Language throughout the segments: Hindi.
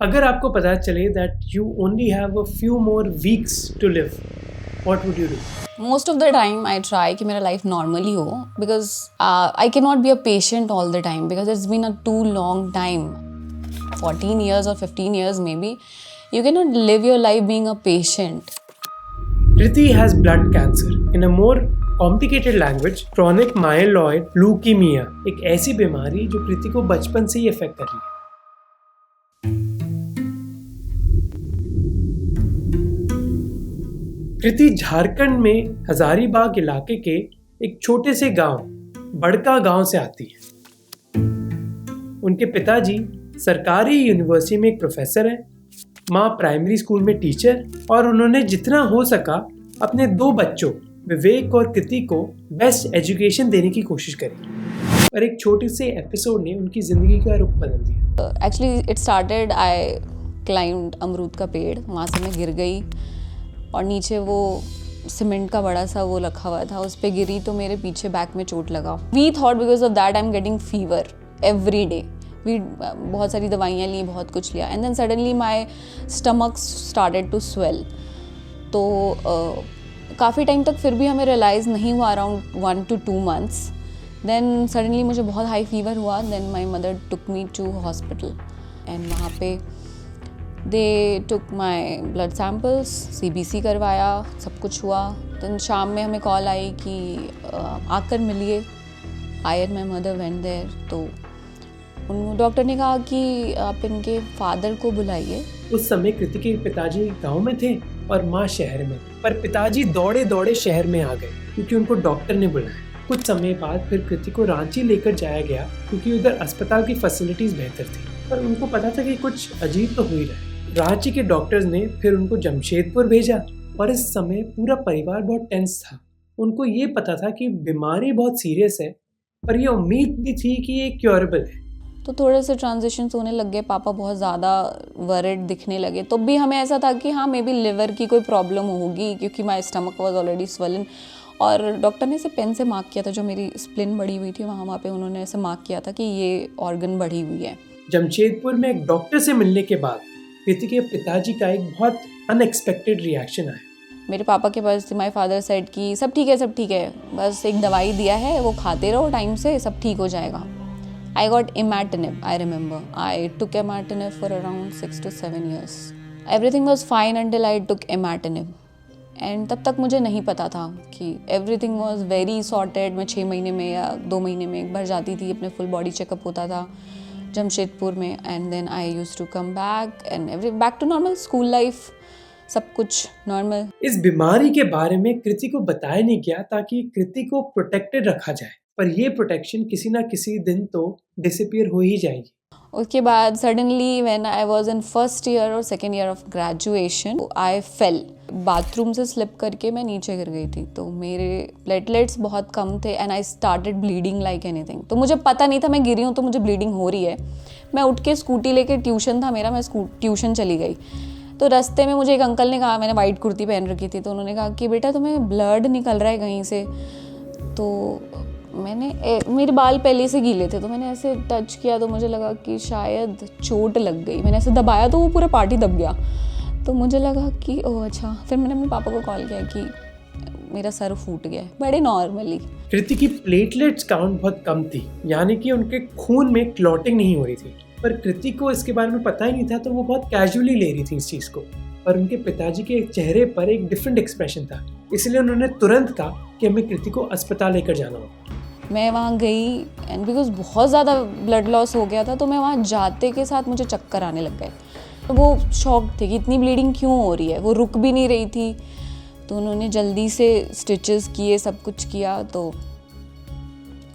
अगर आपको पता चले that you only have a few more weeks to live, what would you do? Most of the time I try कि मेरा life normally हो because I cannot be a patient all the time because it's been a too long time. 14 years or 15 years maybe. You cannot live your life being a patient. Kriti has blood cancer. In a more complicated language, chronic myeloid leukemia, एक ऐसी बीमारी जो कृति को बचपन से ही अफेक्ट कर रही है. कृति झारखंड में हजारीबाग इलाके के एक छोटे से गांव बड़का गांव से आती है. उनके पिताजी सरकारी यूनिवर्सिटी में एक प्रोफेसर हैं, माँ प्राइमरी स्कूल में टीचर, और उन्होंने जितना हो सका अपने 2 बच्चों विवेक और कृति को बेस्ट एजुकेशन देने की कोशिश करी. और एक छोटे से एपिसोड ने उनकी जिंदगी का रुख बदल दिया. Actually it started I climbed अमरूद का पेड़, वहाँ से मैं गिर गई और नीचे वो सीमेंट का बड़ा सा वो रखा हुआ था, उस पर गिरी तो मेरे पीछे बैक में चोट लगा. We thought because of that I am getting fever every day. We बहुत सारी दवाइयाँ ली, बहुत कुछ लिया, and then suddenly my stomach started to swell. तो काफ़ी टाइम तक फिर भी हमें रियलाइज़ नहीं हुआ, around 1 to 2 months. Then suddenly मुझे बहुत हाई फीवर हुआ. Then my mother took me to hospital and वहाँ पे they took my blood samples, CBC करवाया, सब कुछ हुआ. देन शाम में हमें कॉल आई कि आकर मिलिए. I and my mother went there. तो उन डॉक्टर ने कहा कि आप इनके फादर को बुलाइए. उस समय कृति के पिताजी गांव में थे और माँ शहर में, पर पिताजी दौड़े दौड़े शहर में आ गए क्योंकि उनको डॉक्टर ने बुलाया. कुछ समय बाद फिर कृति को रांची लेकर जाया गया क्योंकि उधर अस्पताल की फैसिलिटीज बेहतर थी, पर उनको पता था कि कुछ अजीब तो हो ही रहा है. रांची के डॉक्टर्स ने फिर उनको जमशेदपुर भेजा और इस समय पूरा परिवार बहुत टेंस था. उनको ये पता था कि बीमारी बहुत सीरियस है, पर यह उम्मीद भी थी कि ये क्योरेबल है. तो थोड़े से ट्रांजिशंस होने लग गए. पापा बहुत ज़्यादा वरिड दिखने लगे. तो भी हमें ऐसा था कि हाँ मे बी लिवर की कोई प्रॉब्लम होगी क्योंकि my stomach was already swollen. और डॉक्टर ने ऐसे पेन से मार्क किया था, जो मेरी स्प्लिन बढ़ी हुई थी वहाँ पे उन्होंने ऐसे मार्क किया था कि ये ऑर्गन बढ़ी हुई है. जमशेदपुर में एक डॉक्टर से मिलने के बाद कृति के पिताजी का एक बहुत अनएक्सपेक्टेड रिएक्शन आया. मेरे पापा के पास माई फादर सेड कि सब ठीक है, बस एक दवाई दिया है, वो खाते रहो टाइम से, सब ठीक हो जाएगा. I got imatinib, I remember. I took imatinib for around 6 to 7 years. Everything was fine until I took imatinib. And तब तक मुझे नहीं पता था कि everything was very sorted. मैं 6 महीने में या 2 महीने में एक बार जाती थी, अपने फुल बॉडी चेकअप होता था जमशेदपुर में. And then I used to come back and back to normal school life. सब कुछ नॉर्मल. इस बीमारी के बारे में कृति को बताया नहीं गया ताकि कृति को प्रोटेक्टेड रखा जाए, पर ये प्रोटेक्शन किसी ना किसी दिन तो डिसअपीयर हो ही जाएगी. उसके बाद suddenly when I was in first year और second year of graduation I fail. Bathroom से स्लिप करके मैं नीचे गिर गई थी. तो मेरे प्लेटलेट्स बहुत कम थे and I started bleeding like anything. तो मुझे पता नहीं था मैं गिरी हूँ तो मुझे ब्लीडिंग हो रही है. मैं उठ के स्कूटी लेके, ट्यूशन था मेरा, मैं ट्यूशन चली गई. तो रास्ते में मुझे एक अंकल ने कहा, मैंने वाइट कुर्ती पहन रखी थी, तो उन्होंने कहा कि बेटा तुम्हें ब्लड निकल रहा है कहीं से. तो मेरे बाल पहले से गीले थे, तो मैंने ऐसे टच किया तो मुझे लगा कि शायद चोट लग गई. मैंने ऐसे दबाया तो वो पूरा पार्टी दब गया. तो मुझे लगा कि ओह अच्छा. फिर मैंने अपने पापा को कॉल किया कि मेरा सर फूट गया है, बड़े नॉर्मली. कृति की प्लेटलेट्स काउंट बहुत कम थी, यानी कि उनके खून में क्लॉटिंग नहीं हो रही थी, पर कृति को इसके बारे में पता ही नहीं था, तो वो बहुत कैजुअली ले रही थी इस चीज़ को. और उनके पिताजी के चेहरे पर एक डिफरेंट एक्सप्रेशन था, इसलिए उन्होंने तुरंत कहा कि हमें कृति को अस्पताल लेकर जाना होगा. मैं वहाँ गई एंड बिकॉज बहुत ज़्यादा ब्लड लॉस हो गया था, तो मैं वहाँ जाते के साथ मुझे चक्कर आने लग गए. तो वो शॉक थे कि इतनी ब्लीडिंग क्यों हो रही है, वो रुक भी नहीं रही थी. तो उन्होंने जल्दी से स्टिचेस किए, सब कुछ किया. तो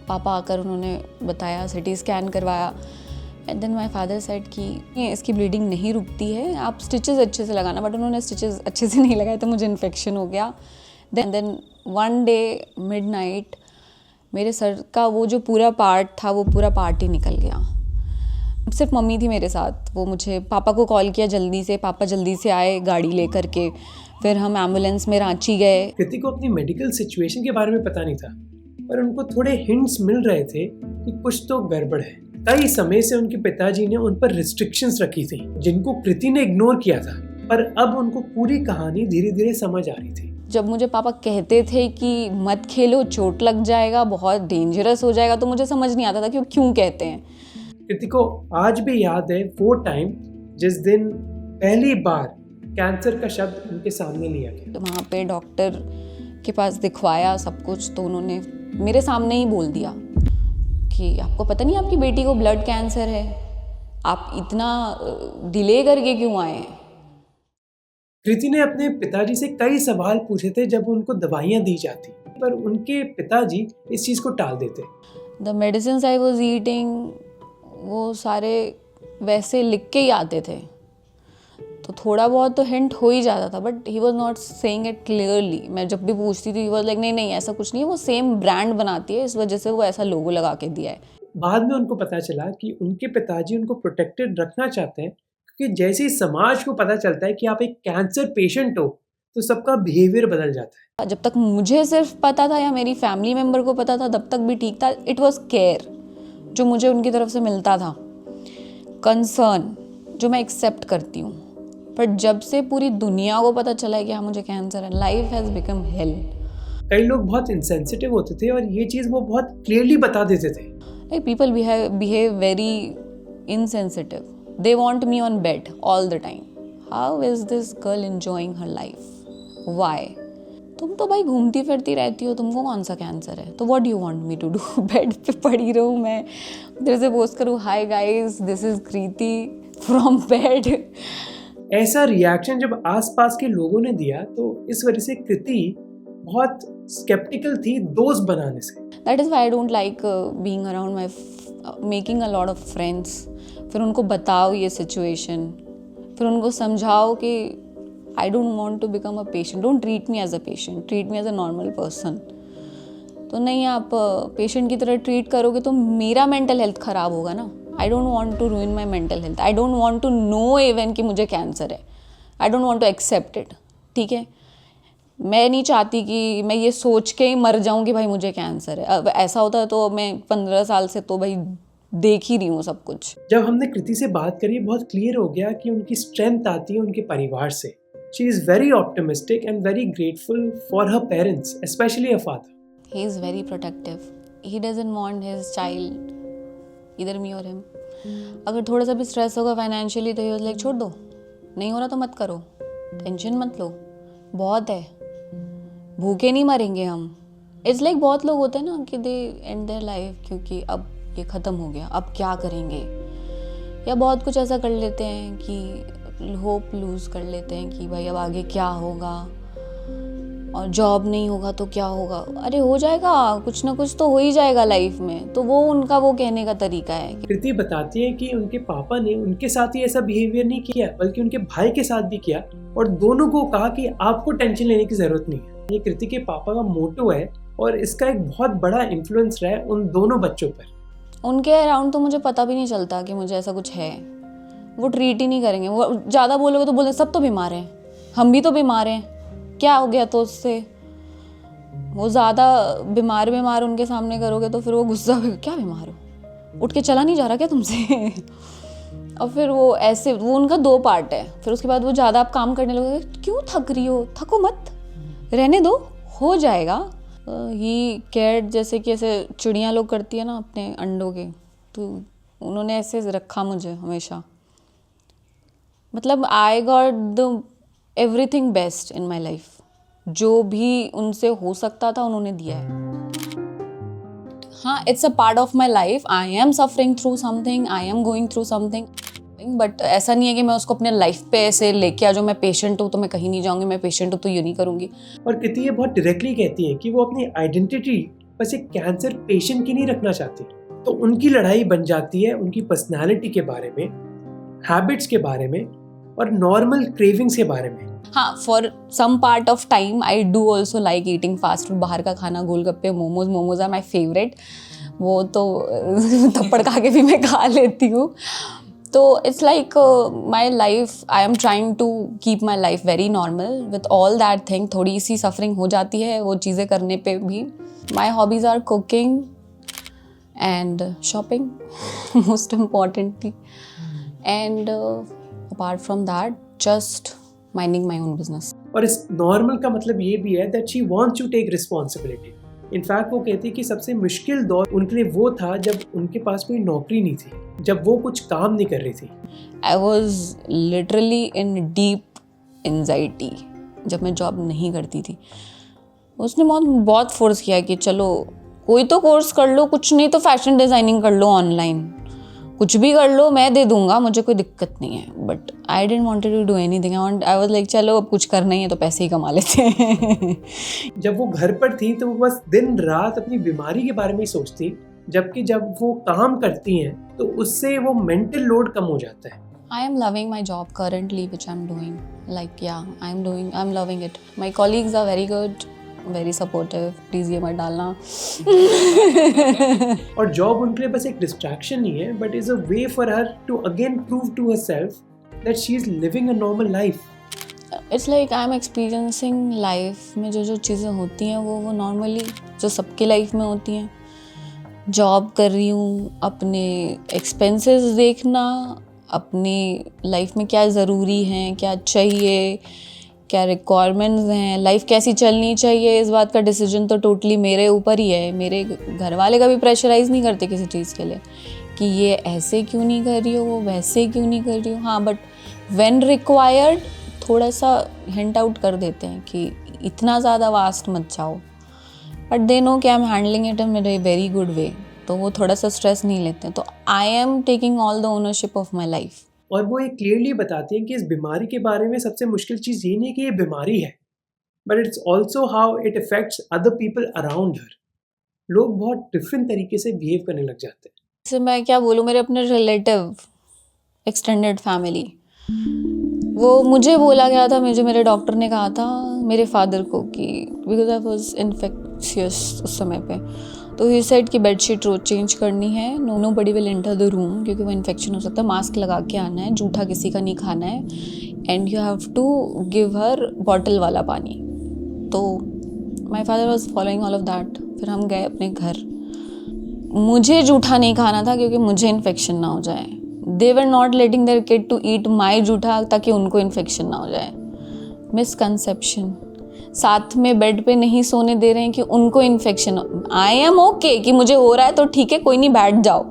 पापा आकर उन्होंने बताया, CT स्कैन करवाया. And then my father said कि इसकी ब्लीडिंग नहीं रुकती है, आप स्टिचेस अच्छे से लगाना. बट उन्होंने स्टिचेस अच्छे से नहीं लगाए तो मुझे इन्फेक्शन हो गया. देन वन डे मिडनाइट मेरे सर का वो जो पूरा पार्ट था वो पूरा पार्ट ही निकल गया. सिर्फ मम्मी थी मेरे साथ. वो मुझे पापा को कॉल किया जल्दी से, पापा जल्दी से आए गाड़ी ले करके. फिर हम एम्बुलेंस में रांची गए. कृति को अपनी मेडिकल सिचुएशन के बारे में पता नहीं था, पर उनको थोड़े हिंट्स मिल रहे थे कि कुछ तो गड़बड़ है. कई समय से उनके पिताजी ने उन पर रिस्ट्रिक्शंस रखी थी जिनको कृति ने इग्नोर किया था, पर अब उनको पूरी कहानी धीरे धीरे समझ आ रही थी। जब मुझे पापा कहते थे कि मत खेलो, चोट लग जाएगा, बहुत डेंजरस हो जाएगा, तो मुझे समझ नहीं आता था कि वो क्यों कहते हैं। कृति को आज भी याद है वो टाइम जिस दिन पहली बार कैंसर का शब्द उनके सामने लिया गया। तो वहाँ पे डॉक्टर के पास दिखवाया सब कुछ, तो उन्होंने मेरे सामने ही बोल दिया कि आपको पता नहीं आपकी बेटी को ब्लड कैंसर है, आप इतना डिले करके क्यों आए हैं। कृति ने अपने पिताजी से कई सवाल पूछे थे जब उनको दवाइयाँ दी जाती, पर उनके पिताजी इस चीज़ को टाल देते। The medicine I was eating वो सारे वैसे लिख के ही आते थे, तो थोड़ा बहुत तो हिंट हो ही जाता था, but he was not saying it clearly. मैं जब भी पूछती थी ही वॉज लाइक नहीं नहीं ऐसा कुछ नहीं है, वो सेम ब्रांड बनाती है, इस वजह से वो ऐसा लोगो लगा के दिया है। बाद में उनको पता चला कि उनके पिताजी उनको प्रोटेक्टेड रखना चाहते हैं, क्योंकि जैसे ही समाज को पता चलता है कि आप एक कैंसर पेशेंट हो तो सबका बिहेवियर बदल जाता है। जब तक मुझे सिर्फ पता था या मेरी फैमिली मेम्बर को पता था तब तक भी ठीक था। इट वॉज केयर जो मुझे उनकी तरफ से मिलता था, कंसर्न जो मैं एक्सेप्ट करती हूँ। पर जब से पूरी दुनिया को पता चला है कि हाँ मुझे कैंसर है, लाइफ हैज़ बिकम हेल। कई लोग बहुत इंसेंसिटिव होते थे और ये चीज़ वो बहुत क्लियरली बता देते थे। People behave very insensitive. They want me on bed all the time. How is this girl enjoying her life? Why? तुम तो भाई घूमती फिरती रहती हो, तुमको कौन सा कैंसर है, तो what do you want me to do? Bed पे पड़ी रहूँ मैं, उधर से पोस्ट करूँ hi guys this is Kriti from bed. ऐसा रिएक्शन जब आसपास के लोगों ने दिया तो इस वजह से कृति बहुत स्केप्टिकल थी दोस्त बनाने से। That is why I don't like being around making a lot of friends. फिर उनको बताओ ये सिचुएशन, फिर उनको समझाओ कि I don't want to become a patient. Don't treat me as a patient. Treat me as a normal person. तो नहीं, आप पेशेंट की तरह ट्रीट करोगे तो मेरा मेंटल हेल्थ ख़राब होगा ना। I don't want to ruin my mental health. I don't want to know even कि मुझे कैंसर है. I don't want to accept it. ठीक है, मैं नहीं चाहती कि मैं ये सोच के ही मर जाऊं कि भाई मुझे कैंसर है। अब ऐसा होता है तो मैं 15 साल से तो भाई देख ही रही हूँ सब कुछ। जब हमने कृति से बात करी बहुत क्लियर हो गया कि उनकी स्ट्रेंथ आती है उनके परिवार से। She is very optimistic and very grateful for her parents, especially her father. He is very protective. He doesn't want his child, either me or him. अगर थोड़ा सा भी स्ट्रेस होगा फाइनेंशियली तो ही लाइक छोड़ दो, नहीं हो रहा तो मत करो, टेंशन मत लो, बहुत है, भूखे नहीं मरेंगे हम। इट्स लाइक बहुत लोग होते हैं ना कि दे एंड देयर लाइफ क्योंकि अब ये ख़त्म हो गया, अब क्या करेंगे, या बहुत कुछ ऐसा कर लेते हैं कि होप लूज़ कर लेते हैं कि भाई अब आगे क्या होगा, और जॉब नहीं होगा तो क्या होगा। अरे हो जाएगा, कुछ ना कुछ तो हो ही जाएगा लाइफ में। तो वो उनका वो कहने का तरीका है। कृति बताती है कि उनके पापा ने उनके साथ ही ऐसा बिहेवियर नहीं किया बल्कि उनके भाई के साथ भी किया, और दोनों को कहा कि आपको टेंशन लेने की जरूरत नहीं है। ये कृति के पापा का मोटो है और इसका एक बहुत बड़ा इन्फ्लुएंस रहा है उन दोनों बच्चों पर। उनके अराउंड तो मुझे पता भी नहीं चलता कि मुझे ऐसा कुछ है। वो ट्रीट ही नहीं करेंगे। वो ज़्यादा बोलोगे तो बोलेंगे सब तो बीमार हैं, हम भी तो बीमार हैं, क्या हो गया तो उससे। वो ज़्यादा बीमार उनके सामने करोगे तो फिर वो गुस्सा होगा, क्या बीमार हो, उठ के चला नहीं जा रहा क्या तुमसे। और फिर वो ऐसे, वो उनका दो पार्ट है। फिर उसके बाद वो ज़्यादा आप काम करने लगोगे, क्यों थक रही हो, थको मत, रहने दो, हो जाएगा। ही केयर्ड जैसे कि ऐसे चिड़ियाँ लोग करती है ना अपने अंडों के, तो उन्होंने ऐसे रखा मुझे हमेशा। मतलब I got the everything best in my life. जो भी उनसे हो सकता था उन्होंने दिया है। हाँ, it's a part of my life. I am suffering through something, I am going through something, but ऐसा नहीं है कि मैं उसको अपने लाइफ पे ऐसे लेके आ जाऊँ, मैं पेशेंट हूँ तो मैं कहीं नहीं जाऊँगी, मैं पेशेंट हूँ तो ये नहीं करूँगी। और कृति ये बहुत डायरेक्टली कहती है कि वो अपनी आइडेंटिटी बस एक कैंसर पेशेंट की नहीं रखना चाहती। तो उनकी लड़ाई बन जाती है उनकी पर्सनैलिटी के बारे में, हैबिट्स के बारे में और नॉर्मल क्रेविंग्स के बारे में। हाँ, for some part of time I do also like eating fast food, बाहर का खाना, golgappe, momos are my favourite. वो तो थप्पड़ खा के भी मैं खा लेती हूँ। तो it's like my life, I am trying to keep my life very normal with all that thing. थोड़ी सी सफरिंग हो जाती है वो चीज़ें करने पे भी। My hobbies are cooking, and shopping most importantly, and apart from that just minding my own business. और इस नॉर्मल का मतलब ये भी है that she wants to take responsibility. In fact वो कहती है कि सबसे मुश्किल दौर उनके लिए वो था जब उनके पास कोई नौकरी नहीं थी, जब वो कुछ काम नहीं कर रही थी. I was literally in deep anxiety जब मैं जॉब नहीं करती थी. उसने बहुत फोर्स किया कि चलो कोई तो कोर्स कर लो, कुछ नहीं तो फैशन डिज़ाइनिंग कर लो ऑनलाइन, कुछ भी कर लो, मैं दे दूंगा, मुझे कोई दिक्कत नहीं है. But I didn't wanted to do anything. I was like चलो अब कुछ करना ही है तो पैसे ही कमा लेते हैं. जब वो घर पर थी तो वो बस दिन रात अपनी बीमारी के बारे में ही सोचती, जबकि जब वो काम करती हैं तो उससे वो मेंटल लोड कम हो जाता है. I am loving my job currently which I'm doing. Like yeah, I'm loving it. My colleagues are very good, very supportive. Please ये मत डालना. और जॉब उनके लिए बस एक डिस्ट्रैक्शन नहीं है, but is a way for her to again prove to herself that she is living a normal life. It's like I'm experiencing life में जो चीज़ें होती हैं वो नॉर्मली जो सबकी लाइफ में होती हैं. जॉब कर रही हूँ, अपने एक्सपेंसेस देखना, अपनी लाइफ में क्या ज़रूरी हैं, क्या चाहिए, क्या रिक्वायरमेंट्स हैं, लाइफ कैसी चलनी चाहिए, इस बात का डिसीजन तो टोटली मेरे ऊपर ही है. मेरे घर वाले कभी प्रेशराइज़ नहीं करते किसी चीज़ के लिए कि ये ऐसे क्यों नहीं कर रही हो, वो वैसे क्यों नहीं कर रही हो. हाँ, बट व्हेन रिक्वायर्ड थोड़ा सा हिंट आउट कर देते हैं कि इतना ज़्यादा वास्ट मत जाओ. बट दे नो कि I am handling it in a very good way, तो वो थोड़ा सा स्ट्रेस नहीं लेते. तो I am taking all the ownership of my life. और वो ये क्लियरली बताती हैं कि इस बीमारी के बारे में सबसे मुश्किल चीज़ ये नहीं है कि ये बीमारी है, but it's also how it affects other people around her. लोग बहुत डिफरेंट तरीके से बिहेव करने लग जाते हैं. जैसे मैं क्या बोलूँ, मेरे अपने रिलेटिव, एक्सटेंडेड फैमिली, वो मुझे बोला गया था, मुझे मेरे डॉक्टर ने कहा था मेरे फादर को कि बिकॉज आई वॉज इन्फेक्शियस उस समय पे, तो ही सेड कि बेडशीट रोज चेंज करनी है, nobody will enter the room क्योंकि वो इन्फेक्शन हो सकता है, मास्क लगा के आना है, जूठा किसी का नहीं खाना है, and you have to give her bottle वाला पानी. तो my father was following all of that. फिर हम गए अपने घर. मुझे जूठा नहीं खाना था क्योंकि मुझे इन्फेक्शन ना हो जाए. They were not letting their kid to eat my जूठा ताकि उनको इन्फेक्शन ना हो जाए. मिसकंसेप्शन. साथ में बेड पे नहीं सोने दे रहे हैं कि उनको इन्फेक्शन. आई एम ओके कि मुझे हो रहा है तो ठीक है, कोई नहीं, बैठ जाओ,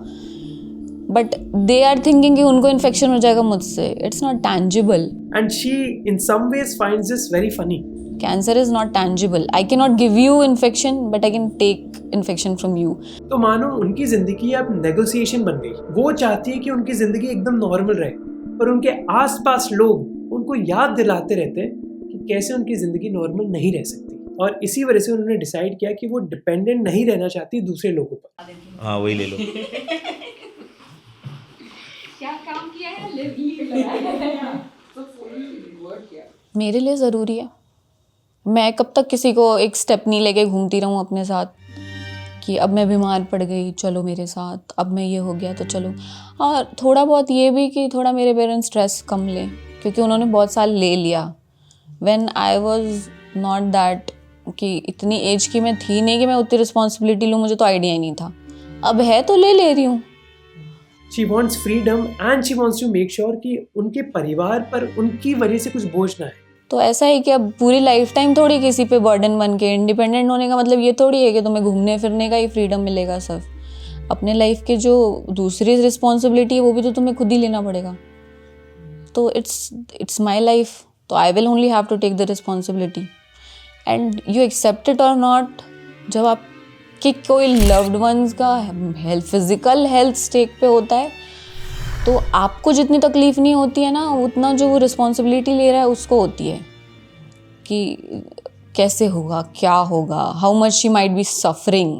बट दे आर थिंकिंग कि उनको इन्फेक्शन हो जाएगा मुझसे. It's not tangible. And she in some ways finds this very funny. Cancer is not tangible. I can not give you infection but I can take infection from you. तो मानो उनकी जिंदगी अब नेगोशिएशन बन गई. वो चाहती है कि उनकी जिंदगी एकदम नॉर्मल रहे, पर उनके आसपास लोग उनको याद दिलाते रहते हैं कि कैसे उनकी ज़िंदगी नॉर्मल नहीं रह सकती. और इसी वजह से उन्होंने डिसाइड किया कि वो डिपेंडेंट नहीं रहना चाहती दूसरे लोगों पर. हाँ, वही ले लो. क्या काम किया है, लिव लगाया तो फुल वर्ड किया. मेरे लिए ज़रूरी है. मैं कब तक किसी को एक स्टेप नहीं लेके घूमती रहूँ अपने साथ कि अब मैं बीमार पड़ गई चलो मेरे साथ, अब मैं ये हो गया तो चलो. और थोड़ा बहुत ये भी कि थोड़ा मेरे पेरेंट्स स्ट्रेस कम लें क्योंकि उन्होंने बहुत साल ले लिया. When I was not that कि इतनी एज की मैं थी नहीं कि मैं उतनी रिस्पॉन्सिबिलिटी लूँ, मुझे तो आइडिया ही नहीं था. अब है तो ले रही हूँ. She wants freedom and she wants to make sure कि उनके परिवार पर उनकी वजह से कुछ बोझ ना है. तो ऐसा है कि अब पूरी लाइफ टाइम थोड़ी किसी पे बर्डन बन के. इंडिपेंडेंट होने का मतलब ये थोड़ी है कि तुम्हें घूमने फिरने का ही फ्रीडम मिलेगा. सिर्फ अपने लाइफ के जो दूसरी रिस्पॉन्सिबिलिटी है वो भी तो तुम्हें खुद ही लेना पड़ेगा. तो इट्स माई लाइफ, तो I will only have to take the responsibility and you accept it और नॉट. जब आपके कोई लव्ड वंस का हेल्थ, फिजिकल हेल्थ स्टेक पे होता है तो आपको जितनी तकलीफ नहीं होती है ना, उतना जो वो रिस्पॉन्सिबिलिटी ले रहा है उसको होती है कि कैसे होगा, क्या होगा, how much she might be suffering.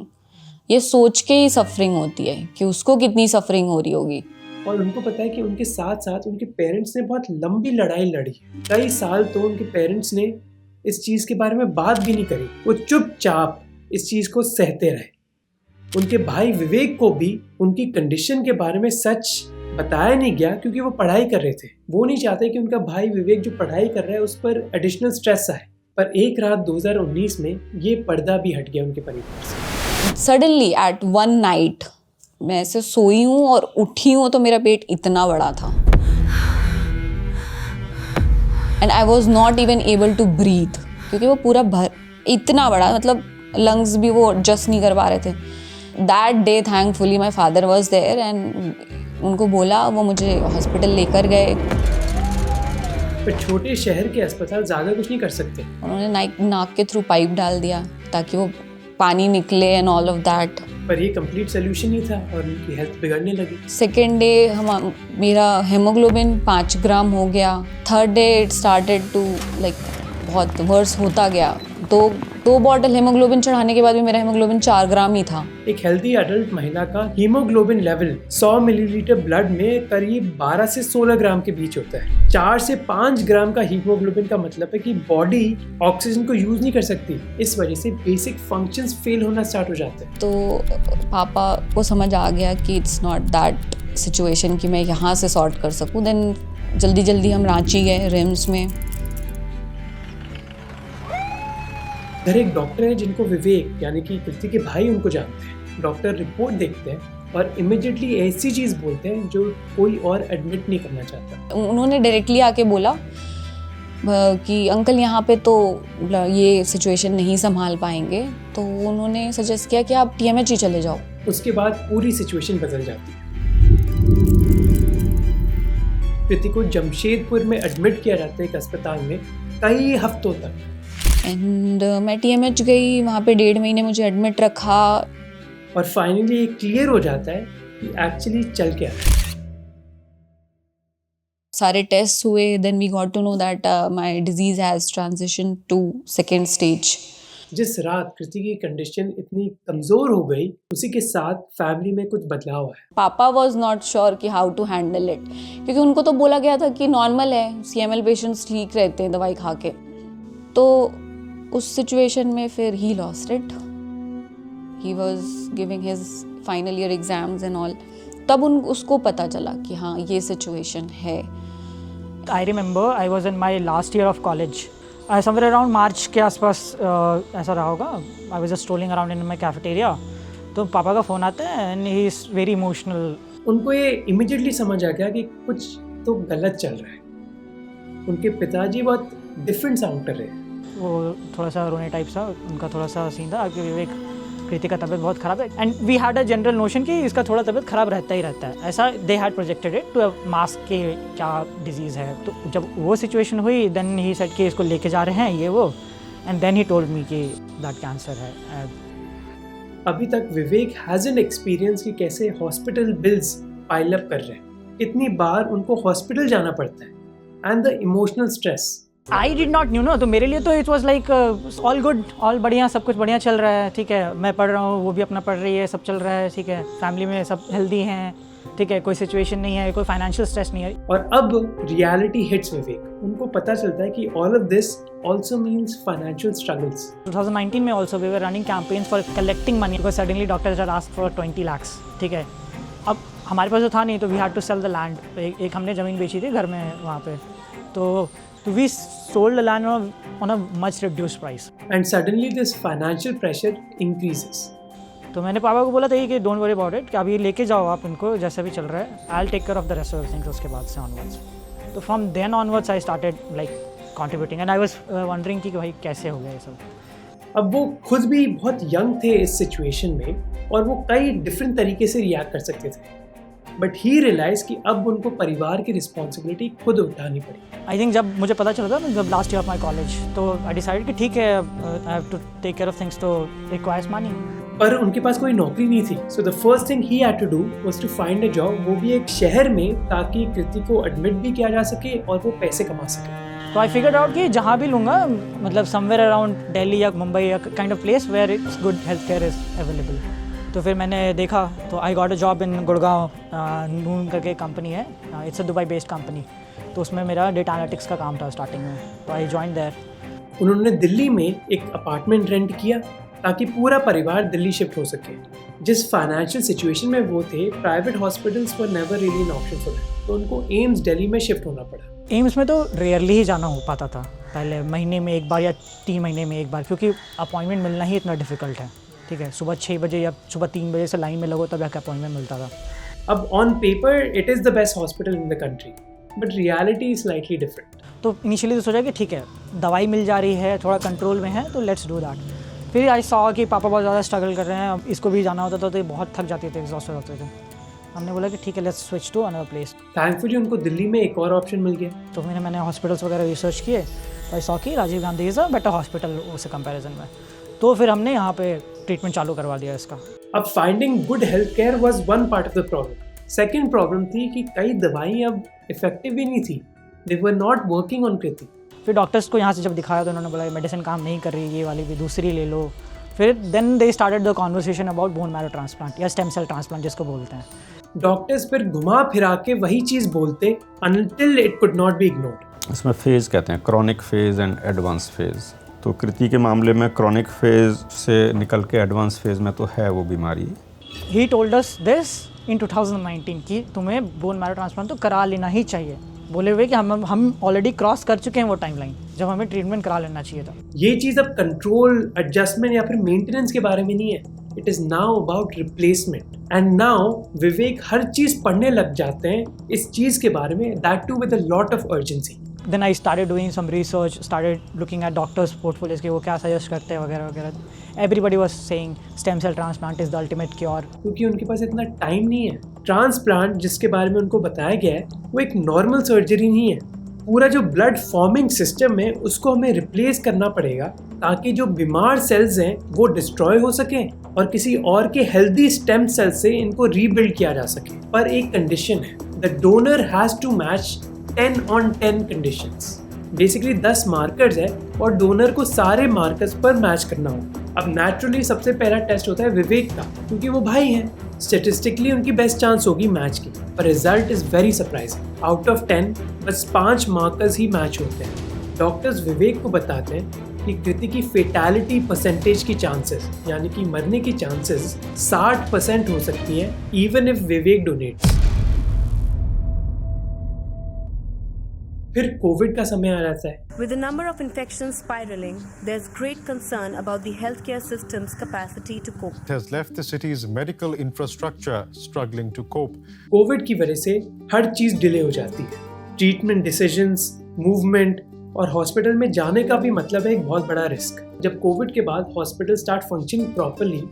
ये सोच के ही सफरिंग होती है कि उसको कितनी सफरिंग हो रही होगी. और उनको पता है कि उनके साथ साथ उनके पेरेंट्स ने बहुत लंबी लड़ाई लड़ी. कई साल तो उनके पेरेंट्स ने इस चीज़ के बारे में बात भी नहीं करी. वो चुपचाप इस चीज़ को सहते रहे. उनके भाई विवेक को भी उनकी कंडीशन के बारे में सच बताया नहीं गया क्योंकि वो पढ़ाई कर रहे थे. वो नहीं चाहते कि उनका भाई विवेक जो पढ़ाई कर रहा है उस पर एडिशनल स्ट्रेस आए. पर एक रात 2019 में ये पर्दा भी हट गया उनके परिवार से. Suddenly at one night मैं ऐसे सोई हूँ और उठी हूँ तो मेरा पेट इतना बड़ा था and I was not even able to breathe क्योंकि वो पूरा भर इतना बड़ा, मतलब लंग्स भी वो एडजस्ट नहीं कर पा रहे थे. That day thankfully my father was there and उनको बोला, वो मुझे हॉस्पिटल लेकर गए. पर छोटे शहर के अस्पताल ज़्यादा कुछ नहीं कर सकते. उन्होंने नाक के थ्रू पाइप डाल दिया ताकि वो पानी निकले एंड ऑल ऑफ दैट. पर ये कंप्लीट सोल्यूशन ही था और उनकी हेल्थ बिगड़ने लगी. सेकेंड डे मेरा हेमोग्लोबिन 5 ग्राम हो गया. Third day it started to like बहुत वर्स होता गया. दो बॉटल हेमोग्लोबिन चढ़ाने के बाद भी मेरा हेमोग्लोबिन 4 ग्राम ही था. एक हेल्दी अडल्ट महिला का हीमोग्लोबिन लेवल 100 मिलीलीटर ब्लड में करीब 12 से 16 ग्राम के बीच होता है. 4 से 5 ग्राम का हीमोग्लोबिन का मतलब है कि बॉडी ऑक्सीजन को यूज नहीं कर सकती. इस वजह से बेसिक फंक्शंस फेल होना स्टार्ट हो जाते हैं. तो पापा को समझ आ गया कि इट्स नॉट दैट सिचुएशन कि मैं यहाँ से सॉर्ट कर सकूँ. देन जल्दी हम रांची गए रिम्स में. इधर एक डॉक्टर है जिनको विवेक यानी कि कृति के भाई उनको जानते हैं. डॉक्टर रिपोर्ट देखते हैं और इमिडिएटली ऐसी चीज़ बोलते हैं जो कोई और एडमिट नहीं करना चाहता. उन्होंने डायरेक्टली आके बोला कि अंकल यहाँ पे तो ये सिचुएशन नहीं संभाल पाएंगे. तो उन्होंने सजेस्ट किया कि आप TMH ही चले जाओ. उसके बाद पूरी सिचुएशन बदल जाती है. कृति को जमशेदपुर में एडमिट किया जाता है एक अस्पताल में कई हफ्तों तक. एंड मैं TMH गई, वहाँ पे 1.5 महीने मुझे एडमिट रखा. और फाइनली ये क्लियर हो जाता है कि एक्चुअली चल क्या है. सारे टेस्ट हुए. Then we got to know that my disease has transition to second stage. जिस रात कृति की कंडीशन इतनी कमज़ोर हो गई उसी के साथ फैमिली में कुछ बदलाव आया. पापा वॉज नॉट श्योर कि हाउ टू हैंडल इट क्योंकि उनको तो बोला गया था कि नॉर्मल है, CML पेशेंट्स ठीक रहते हैं दवाई खा के. तो उस सिचुएशन में फिर he lost it. He was giving his final year exams and all. तब उसको पता चला कि हाँ ये सिचुएशन है. I remember I was in my last year of college. Somewhere around March के आसपास ऐसा रहा होगा. I was just strolling around in my cafeteria. तो पापा का फ़ोन आता है and he is very emotional. उनको ये इमिडिएटली समझ आ गया कि कुछ तो गलत चल रहा है. उनके पिताजी बहुत डिफरेंट साउंड कर रहे हैं. वो थोड़ा सा रोने टाइप सा उनका थोड़ा सा सीन था कि विवेक कृति का तबीयत बहुत ख़राब है. And we had a general notion कि इसका थोड़ा तबीयत ख़राब रहता ही रहता है. ऐसा they had projected it to mask के क्या डिजीज़ है. तो जब वो सिचुएशन हुई देन ही सेड कि इसको लेके जा रहे हैं ये वो. And then he told me कि दैट कैंसर है. अभी तक विवेक हैजंट एक्सपीरियंस कि कैसे हॉस्पिटल बिल्स पाइल अप कर रहे हैं. कितनी बार उनको हॉस्पिटल जाना पड़ता है. And the emotional stress. I did not knew know. तो मेरे लिए तो it was like all good, all बढ़िया, सब कुछ बढ़िया चल रहा है. ठीक है, मैं पढ़ रहा हूँ, वो भी अपना पढ़ रही है, सब चल रहा है. ठीक है, फैमिली में सब हेल्दी हैं. ठीक है, कोई सिचुएशन नहीं है, कोई फाइनेंशियल स्ट्रेस नहीं है. और अब रियलिटी हिट्स विवेक. उनको पता चलता है कि all of this also means financial struggles. 2019 में also we were running campaigns for collecting money because suddenly doctors had asked for 20 lakhs. ठीक है, अब हमारे पास तो था नहीं तो we had to sell the land. एक हमने ज़मीन बेची थी घर में वहाँ पे. तो we sold the land on a much reduced price. And suddenly this financial pressure increases. तो मैंने पापा को बोला था कि डोंट वरी अबाउट इट, कि अभी लेके जाओ आप इनको जैसा भी चल रहा है. I will take care of the rest of the things. उसके बाद से ऑनवर्ड्स. तो from then onwards I started like contributing and I was wondering कि भाई कैसे हो गया ये सब. अब वो खुद भी बहुत यंग थे इस सिचुएशन में और वो कई डिफरेंट तरीके से रिएक्ट कर सकते थे. बट ही रियलाइज कि अब उनको परिवार की रिस्पॉन्सिबिलिटी खुद उठानी पड़ी. आई थिंक जब मुझे पता चला था जब last year of my college तो आई डिसाइड कि ठीक है I have to take care of things तो रिक्वायर्स मनी. पर उनके पास कोई नौकरी नहीं थी. So the first thing he had to do was to find a job, वो भी एक शहर में, ताकि कृति को एडमिट भी किया जा सके और वो पैसे कमा सके. तो आई फिगर्ड आउट कि जहाँ भी लूँगा मतलब समवेयर अराउंड दिल्ली या मुंबई या kind of place where it's good health care is available. तो फिर मैंने देखा तो I got a job in Gurgaon. Noon करके कंपनी है, it's a Dubai based company. तो उसमें मेरा डेटा एनालिटिक्स का काम था स्टार्टिंग में. तो आई जॉइन देयर. उन्होंने दिल्ली में एक अपार्टमेंट रेंट किया ताकि पूरा परिवार दिल्ली शिफ्ट हो सके. जिस फाइनेंशियल सिचुएशन में वो थे, private hospitals were never really an option for them. तो उनको एम्स दिल्ली में शिफ्ट होना पड़ा. एम्स में तो रेयरली ही जाना हो पाता था पहले, महीने में एक बार या 3 महीने में एक बार, क्योंकि अपॉइंटमेंट मिलना ही इतना डिफ़िकल्ट है. ठीक है, सुबह 6 बजे या सुबह 3 बजे से लाइन में लगो तब जाकर अपॉइंटमेंट मिलता था। अब on paper it is the best hospital in the country, but reality is slightly different. तो इनिशियली तो सोचा कि ठीक है, दवाई मिल जा रही है, थोड़ा कंट्रोल में है, तो लेट्स डू दैट। फिर आई सॉ कि पापा बहुत ज़्यादा स्ट्रगल कर रहे हैं, अब इसको भी जाना होता था तो ये बहुत थक जाते थे, एग्जॉस्टेड होते थे। हमने बोला कि ठीक है, let's switch to another place. Thankfully उनको दिल्ली में एक और ऑप्शन मिल गया। तो मैंने हॉस्पिटल्स वगैरह रिसर्च किए, तो आई सॉ कि Rajiv Gandhi is a better hospital उससे कंपैरिजन में, तो फिर हमने यहाँ पे ट्रीटमेंट चालू करवा दिया इसका। अब finding good health care was one part of the problem. Second problem थी कि कई दवाई अब इफेक्टिव भी नहीं थी, दे वर नॉट वर्किंग ऑन कृति। फिर डॉक्टर्स को यहाँ से जब दिखाया तो उन्होंने बोला मेडिसिन काम नहीं कर रही, ये वाली भी दूसरी ले लो। फिर then they started the conversation about bone marrow transplant या स्टेम सेल ट्रांसप्लांट जिसको बोलते हैं। डॉक्टर्स फिर घुमा फिरा के वही चीज़ बोलते until it could not be ignored। इसमें फेज़ कहते हैं, chronic phase and advance phase. तो कृति के मामले में क्रॉनिक फेज़ से निकल के एडवांस फेज़ में तो है वो बीमारी। He told us this in 2019 कि तुम्हें बोन मैरो ट्रांसप्लांट तो करा लेना ही चाहिए, बोले हुए कि हम ऑलरेडी क्रॉस कर चुके हैं वो टाइमलाइन जब हमें ट्रीटमेंट करा लेना चाहिए था। ये चीज़ अब कंट्रोल, एडजस्टमेंट या फिर मेंटेनेंस के बारे में नहीं है, it is now about replacement. And now Vivek हर चीज़ पढ़ने लग जाते हैं इस चीज़ के बारे में, that too with a lot of urgency. Then I started doing some research, started looking at doctors' portfolios कि वो क्या सजेस्ट करते हैं वगैरह वगैरह। Everybody was saying stem cell transplant is the ultimate cure। क्योंकि उनके पास इतना टाइम नहीं है। ट्रांसप्लांट जिसके बारे में उनको बताया गया है वो एक नॉर्मल सर्जरी नहीं है, पूरा जो ब्लड फॉर्मिंग सिस्टम है उसको हमें रिप्लेस करना पड़ेगा ताकि जो बीमार सेल्स हैं वो डिस्ट्रॉय हो सके और किसी और के हेल्दी स्टेम सेल से इनको रीबिल्ड किया जा सके। पर एक कंडीशन है, the donor has to match 10 on 10 conditions। Basically 10 markers है और डोनर को सारे मार्कर्स पर मैच करना हो। अब नेचुरली सबसे पहला टेस्ट होता है विवेक का, क्योंकि वो भाई हैं, स्टेटिस्टिकली उनकी बेस्ट चांस होगी मैच की, पर result is very surprising. Out of 10 बस 5 मार्कर्स ही मैच होते हैं। डॉक्टर्स विवेक को बताते हैं कि कृति की फेटालिटी परसेंटेज की चांसेस, यानी कि मरने की चांसेस 60% हो सकती हैं इवन इफ विवेक डोनेट्स। फिर कोविड का समय आ जाता है। With the number of infections spiraling, there's great concern about the healthcare system's capacity to cope. It has left the city's medical infrastructure struggling to cope. Covid की वजह से हर चीज़ डिले हो जाती है, ट्रीटमेंट डिसीजंस, मूवमेंट और हॉस्पिटल में जाने का भी मतलब है एक बहुत बड़ा रिस्क। जब कोविड के बाद hospital start functioning properly,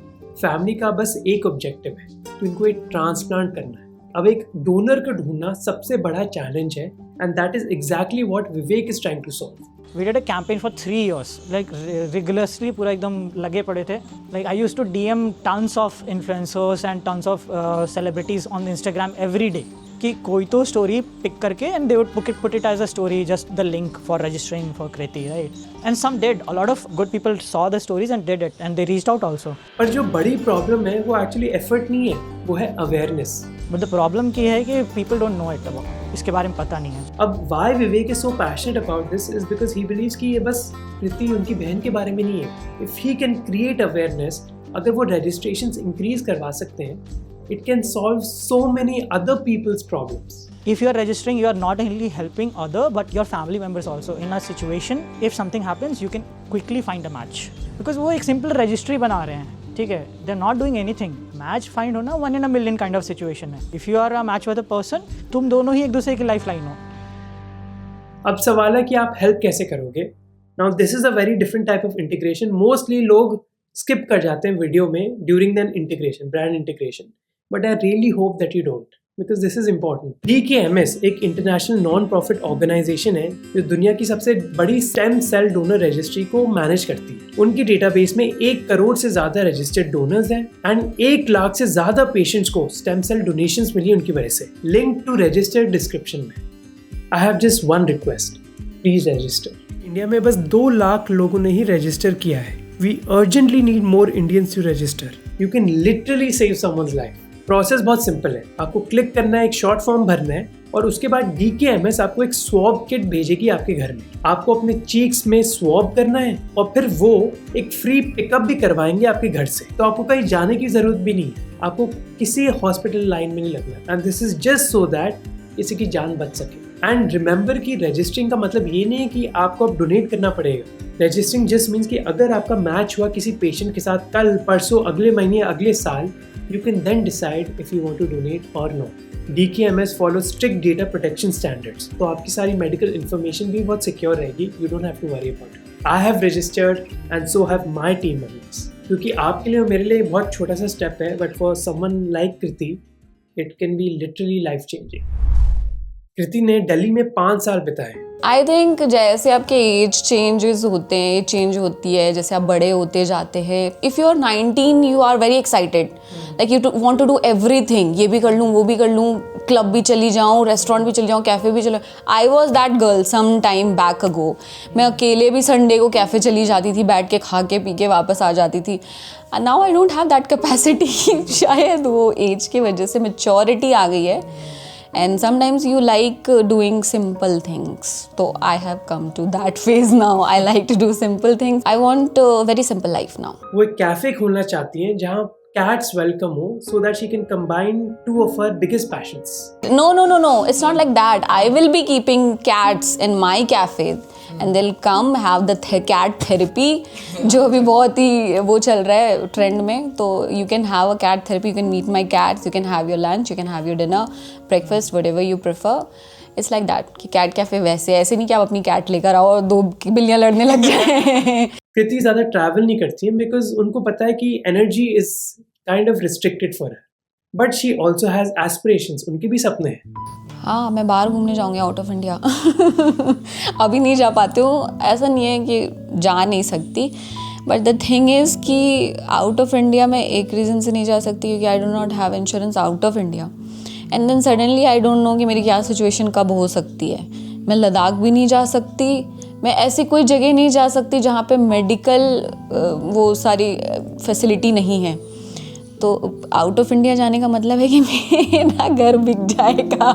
family का बस एक ऑब्जेक्टिव है, तो इनको एक ट्रांसप्लांट करना है। अब एक डोनर को ढूंढना सबसे बड़ा चैलेंज है, and that is exactly what Vivek is trying to solve. We did a campaign for 3 years, like rigorously पूरा एकदम लगे पड़े थे। Like I used to DM tons of influencers and tons of celebrities on Instagram every day कि कोई तो स्टोरी पिक करके and they would put it as a story, just the link for registering for Kriti, right? And some did. A lot of good people saw the stories and did it, and they reached out also. पर जो बड़ी प्रॉब्लम है वो एक्चुअली एफर्ट नहीं है, वो है अवेयरनेस। But the problem की है कि people don't know it about, इसके बारे में पता नहीं है। अब why Vivek is so passionate about this is because he believes कि ये बस कृति उनकी बहन के बारे में नहीं है। If he can create awareness, अगर वो registrations increase करवा सकते हैं, it can solve so many other people's problems. If you are registering, you are not only helping other but your family members also. In a situation, if something happens, you can quickly find a match. Because वो एक simple registry बना रहे हैं, ठीक है? They're not doing anything. Match find होना 1 in a million kind of situation है. If you are a match with a person, तुम दोनों ही एक दूसरे की lifeline हो. अब सवाल है कि आप हेल्प कैसे करोगे? Now this is a very different type of integration. Mostly लोग skip कर जाते हैं वीडियो में during the integration, brand integration. But I really hope that you don't, because this is important. DKMS एक इंटरनेशनल नॉन प्रॉफिट ऑर्गेनाइजेशन है जो दुनिया की सबसे बड़ी स्टेम सेल डोनर रजिस्ट्री को मैनेज करती है। उनकी डेटाबेस में 1 करोड़ से ज्यादा रजिस्टर्ड डोनर्स हैं एंड 1 लाख से ज्यादा पेशेंट्स को स्टेम सेल डोनेशंस मिली उनकी वजह से। लिंक टू रजिस्टर डिस्क्रिप्शन में। I have just one request, please register. India में बस 2 लाख लोगों ने ही रजिस्टर किया है। We urgently need more Indians to register. You can literally save someone's life. Process बहुत सिंपल है, आपको क्लिक करना है, एक शॉर्ट फॉर्म भरना है और उसके बाद DKMS आपको एक स्वॉब किट भेजेगी आपके घर में। आपको अपने चीक्स में स्वॉब करना है और फिर वो एक फ्री पिकअप भी करवाएंगे आपके घर से, तो आपको कहीं जाने की जरूरत भी नहीं है, आपको किसी हॉस्पिटल लाइन में नहीं लगना। And this is just so that किसी की जान बच सके। एंड रिमेंबर कि रजिस्टरिंग का मतलब ये नहीं है कि आपको अब डोनेट करना पड़ेगा। रजिस्टरिंग जस्ट मीन्स कि अगर आपका मैच हुआ किसी पेशेंट के साथ कल, परसों, अगले महीने, अगले साल, you can then decide if you want to donate or not. DKMS follows strict data protection standards. तो आपकी सारी medical information भी बहुत secure रहेगी. You don't have to worry about it. I have registered and so have my team members. क्योंकि आपके लिए और मेरे लिए बहुत छोटा सा step है, but for someone like Kriti, it can be literally life changing. कृति ने दिल्ली में 5 साल बिताए। आई थिंक जैसे आपके एज चेंजेस होते हैं, एज चेंज होती है, जैसे आप बड़े होते जाते हैं, if you are 19 you are very excited, like you want to do everything, ये भी कर लूँ, वो भी कर लूँ, क्लब भी चली जाऊँ, रेस्टोरेंट भी चली जाऊँ, कैफ़े भी चली। I was that girl some time back ago. मैं अकेले भी संडे को कैफ़े चली जाती थी, बैठ के खा के पी के वापस आ जाती थी। Now I don't have that capacity. शायद वो एज की वजह से मैच्योरिटी आ गई है। And sometimes you like doing simple things. So I have come to that phase now. I like to do simple things. I want a very simple life now. वो एक कैफे खोलना चाहती हैं जहाँ cats welcome हो, so that she can combine 2 of her biggest passions. No. It's not like that. I will be keeping cats in my cafe. And they'll come have the cat therapy, जो अभी बहुत ही वो चल रहा है ट्रेंड में। तो you can have a cat therapy, you can meet my cats, you can have your lunch, you can have your dinner, breakfast, whatever you prefer. It's like that कि cat cafe वैसे ऐसे नहीं कि आप अपनी cat लेकर आओ और 2 बिल्लियाँ लड़ने लग जाए। कृति ज़्यादा ट्रैवल नहीं करती हैं बिकॉज उनको पता है कि energy is kind of restricted for her, but she also has aspirations, उनके भी सपने हैं। हाँ, मैं बाहर घूमने जाऊँगी आउट ऑफ इंडिया। अभी नहीं जा पाती हूँ, ऐसा नहीं है कि जा नहीं सकती, बट द थिंग इज़ कि आउट ऑफ इंडिया मैं एक रीज़न से नहीं जा सकती क्योंकि I do not have insurance out of India. And then suddenly I don't know कि मेरी क्या सिचुएशन कब हो सकती है। मैं लद्दाख भी नहीं जा सकती, मैं ऐसी कोई जगह नहीं जा सकती जहाँ पे मेडिकल वो सारी फैसिलिटी नहीं है। तो आउट ऑफ इंडिया जाने का मतलब है कि मेरा घर बिक जाएगा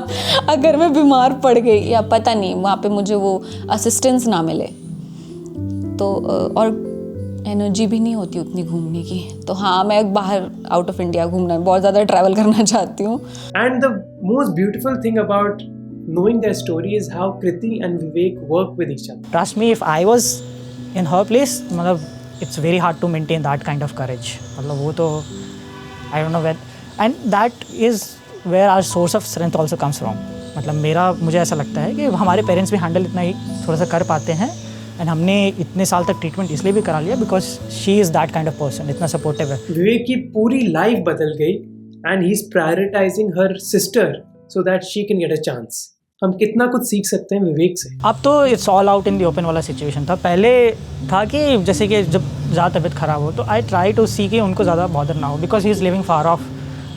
अगर मैं बीमार पड़ गई, या पता नहीं वहाँ पे मुझे वो असिस्टेंस ना मिले तो, और एनर्जी भी नहीं होती उतनी घूमने की। तो हाँ, मैं बाहर आउट ऑफ इंडिया घूमना, बहुत ज़्यादा ट्रैवल करना चाहती हूँ। And the most beautiful thing about knowing their story is how Kriti and Vivek work with each other. Trust me, if I was in her place, मतलब it's very hard to maintain that kind of courage. मतलब वो तो I don't know where, and that is where our source of strength also comes from. मतलब मुझे ऐसा लगता है कि हमारे पेरेंट्स भी हैंडल इतना ही थोड़ा सा कर पाते हैं, एंड हमने इतने साल तक ट्रीटमेंट इसलिए भी करा लिया because she is that kind of person, इतना सपोर्टिव है। विवेक की पूरी लाइफ बदल गई and he is prioritising her sister so that she can get a chance. हम कितना कुछ सीख सकते हैं विवेक से। अब तो it's all out in the open वाला सिचुएशन था। पहले था कि जैसे कि जब ज़्यादा तबीयत ख़राब हो तो आई ट्राई टू सी कि उनको ज़्यादा बॉदर ना हो because he is living far of,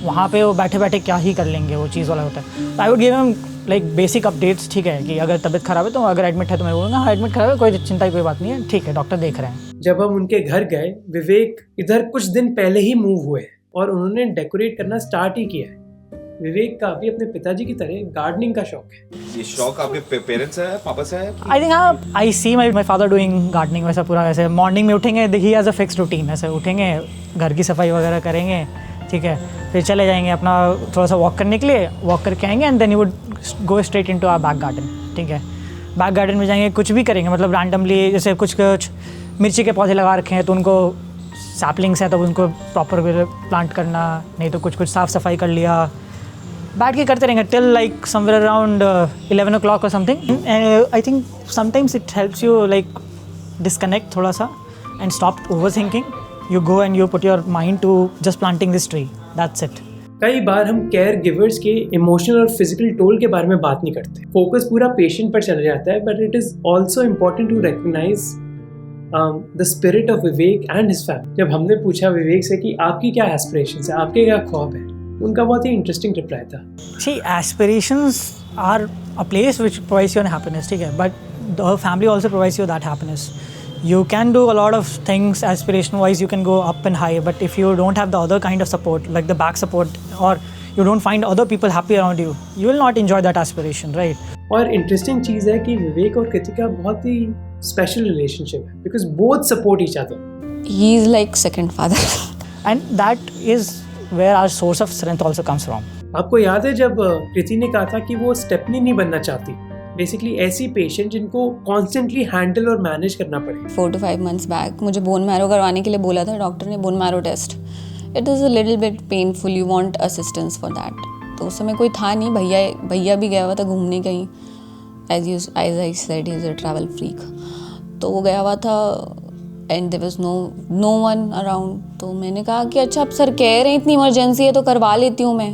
वहाँ पे वो बैठे बैठे क्या ही कर लेंगे, वो चीज़ वाला होता है। I would give him like basic updates, ठीक है कि अगर तबीयत ख़राब है तो अगर एडमिट है तो मैं बोलूँगा हाँ एडमिट खराब है, कोई चिंता की कोई बात नहीं है, ठीक है डॉक्टर देख रहे हैं। जब हम उनके घर गए, विवेक इधर कुछ दिन पहले ही मूव हुए और उन्होंने डेकोरेट करना स्टार्ट ही किया है। विवेक का भी अपने पिताजी की तरह गार्डनिंग का शौक है। ये शौक आपके पेरेंट्स से है, पापा से है? आई थिंक हाँ, आई सी माई फादर डूइंग गार्डनिंग वैसा पूरा। ऐसे मॉर्निंग में उठेंगे, he has a fix routine, ऐसे उठेंगे, घर की सफाई वगैरह करेंगे, ठीक है, फिर चले जाएंगे अपना थोड़ा सा वॉक करने के लिए, वॉक करके आएंगे and then you would go straight into our back garden, ठीक है। बैक गार्डन में जाएंगे, कुछ भी करेंगे, मतलब रैंडमली जैसे कुछ मिर्ची के पौधे लगा रखे हैं तो उनको सैपलिंग्स हैं तो उनको प्रॉपर प्लांट करना, नहीं तो कुछ साफ़ सफाई कर लिया, बैठ के करते रहेंगे till like somewhere around 11 o'clock और something. I think sometimes it helps you like disconnect थोड़ा सा and stop over thinking. You go and you put your mind to just planting this tree, that's it. कई बार हम केयर गिवर्स के इमोशनल और फिजिकल टोल के बारे में बात नहीं करते, फोकस पूरा पेशेंट पर चला जाता है, but it is also important to recognise the spirit of Vivek and his family. जब हमने पूछा विवेक से कि आपकी क्या एस्पिरेशंस है, आपके क्या ख्वाब है, उनका बहुत ही इंटरेस्टिंग रिप्लाई था। See, aspirations are a place which provides you happiness, ठीक है, but the family also provides you that happiness. You can do a lot of things aspiration wise, you can go up and high, but if you don't have the other kind of support, like the back support, or you don't find other people happy around you, you will not enjoy that aspiration, right? और इंटरेस्टिंग चीज़ है कि विवेक और कृति का बहुत ही स्पेशल रिलेशनशिप है because both support each other. He is like second father. And that is where our source of strength also comes from. आपको याद है जब कृति ने कहा था कि वो स्टेपनी नहीं बनना चाहती, बेसिकली ऐसी पेशेंट जिनको कॉन्स्टेंटली हैंडल और मैनेज करना पड़े। 4 to 5 months बैक मुझे बोन मैरो करवाने के लिए बोला था डॉक्टर ने, bone marrow test. It is a little bit painful, you want assistance for that. तो उस समय कोई था नहीं, भैया भी गया हुआ था घूमने कहीं, as I said he is a travel freak. तो वो गया हुआ था and there was no one around. तो मैंने कहा कि अच्छा अब सर कह रहे हैं इतनी इमरजेंसी है तो करवा लेती हूँ मैं।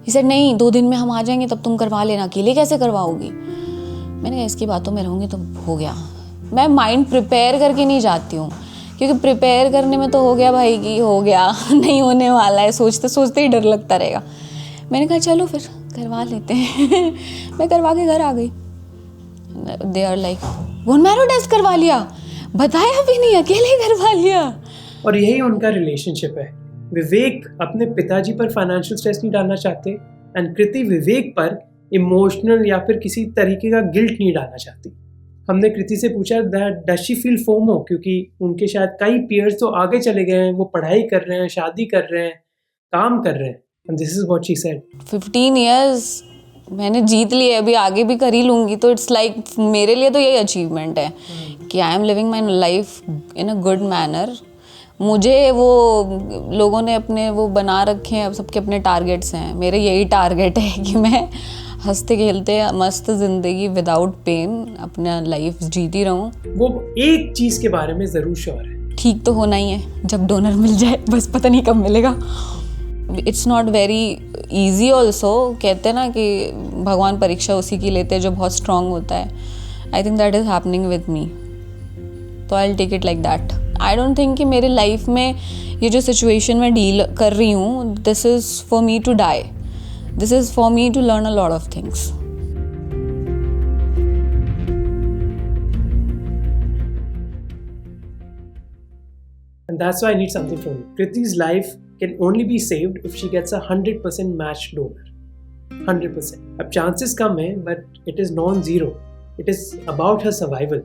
ही सेड नहीं, 2 दिन में हम आ जाएंगे तब तुम करवा लेना, अकेले कैसे करवाओगी। मैंने कहा इसकी बातों में रहूँगी तो हो गया। मैं माइंड प्रिपेयर करके नहीं जाती हूँ, क्योंकि प्रिपेयर करने में तो हो गया भाई कि हो गया, नहीं होने वाला है, सोचते सोचते ही डर लगता रहेगा। मैंने कहा चलो फिर करवा लेते हैं। मैं करवा के घर आ गई। They are like bone marrow test करवा लिया, बताया भी नहीं, अकेले करवा लिया। और यही उनका रिलेशनशिप है। विवेक अपने पिताजी पर फाइनेंशियल स्ट्रेस नहीं डालना चाहते एंड कृति विवेक पर इमोशनल या फिर किसी तरीके का गिल्ट नहीं डालना चाहती। हमने कृति से पूछा that does she feel FOMO, क्योंकि उनके शायद कई पीयर्स तो आगे चले गए हैं, वो पढ़ाई कर रहे हैं, शादी कर रहे हैं, काम कर रहे हैं। And this is what she said. 15 years मैंने जीत लिए, अभी आगे भी कर ही लूँगी। तो इट्स लाइक मेरे लिए तो यही अचीवमेंट है कि I am living my life in a good manner. मुझे वो लोगों ने अपने वो बना रखे हैं, सबके अपने टारगेट्स हैं, मेरे यही टारगेट है कि मैं हंसते खेलते मस्त ज़िंदगी विदाउट पेन अपना लाइफ जीती रहूँ। वो एक चीज़ के बारे में ज़रूर श्योर है, ठीक तो होना ही है जब डोनर मिल जाए, बस पता नहीं कब मिलेगा। It's not very easy also. कहते हैं ना कि भगवान परीक्षा उसी की लेते हैं जो बहुत स्ट्रांग होता है। I think that is happening with me, तो I will take it like that. I don't think कि मेरे लाइफ में ये जो सिचुएशन मैं डील कर रही हूँ, this is for me to die, this is for me to learn a lot of things. and that's why I need something from you. Kriti's life can only be saved if she gets a 100% matched donor. 100%. अब chances कम है, but it is non-zero. It is about her survival.